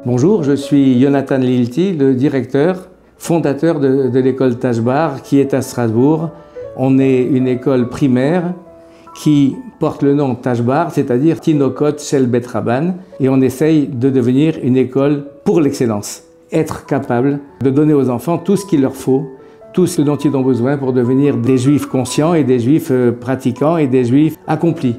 Bonjour, je suis Jonathan Lilti, le directeur, fondateur de l'école Tashbar qui est à Strasbourg. On est une école primaire qui porte le nom Tashbar, c'est-à-dire Tinokot Shel Bet Rabban, et on essaye de devenir une école pour l'excellence. Être capable de donner aux enfants tout ce qu'il leur faut, tout ce dont ils ont besoin pour devenir des juifs conscients et des juifs pratiquants et des juifs accomplis.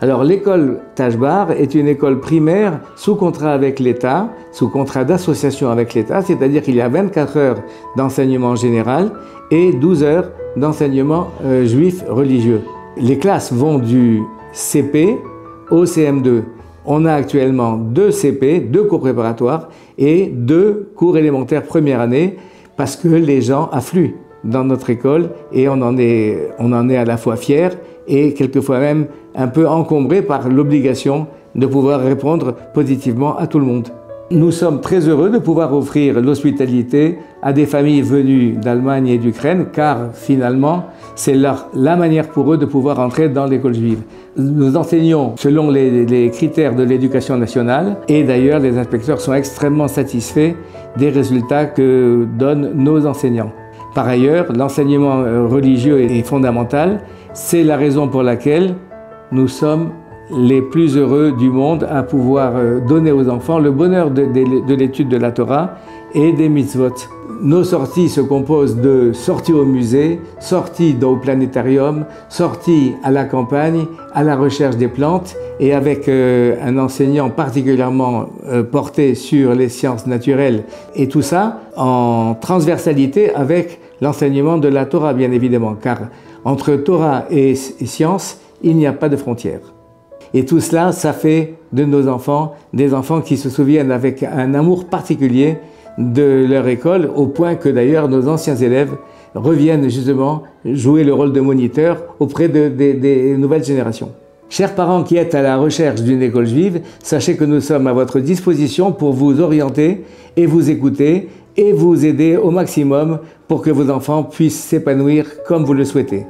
Alors l'école Tashbar est une école primaire sous contrat avec l'État, sous contrat d'association avec l'État, c'est-à-dire qu'il y a 24 heures d'enseignement général et 12 heures d'enseignement juif religieux. Les classes vont du CP au CM2. On a actuellement 2 CP, 2 cours préparatoires et 2 cours élémentaires première année parce que les gens affluent dans notre école et on en est à la fois fiers et quelquefois même un peu encombrés par l'obligation de pouvoir répondre positivement à tout le monde. Nous sommes très heureux de pouvoir offrir l'hospitalité à des familles venues d'Allemagne et d'Ukraine car finalement c'est la manière pour eux de pouvoir entrer dans l'école juive. Nous enseignons selon les critères de l'éducation nationale et d'ailleurs les inspecteurs sont extrêmement satisfaits des résultats que donnent nos enseignants. Par ailleurs, l'enseignement religieux est fondamental. C'est la raison pour laquelle nous sommes les plus heureux du monde à pouvoir donner aux enfants le bonheur de l'étude de la Torah et des mitzvot. Nos sorties se composent de sorties au musée, sorties au planétarium, sorties à la campagne, à la recherche des plantes et avec un enseignant particulièrement porté sur les sciences naturelles et tout ça en transversalité avec l'enseignement de la Torah bien évidemment car entre Torah et science, il n'y a pas de frontières. Et tout cela, ça fait de nos enfants des enfants qui se souviennent avec un amour particulier de leur école, au point que d'ailleurs nos anciens élèves reviennent justement jouer le rôle de moniteur auprès des nouvelles générations. Chers parents qui êtes à la recherche d'une école juive, sachez que nous sommes à votre disposition pour vous orienter et vous écouter et vous aider au maximum pour que vos enfants puissent s'épanouir comme vous le souhaitez.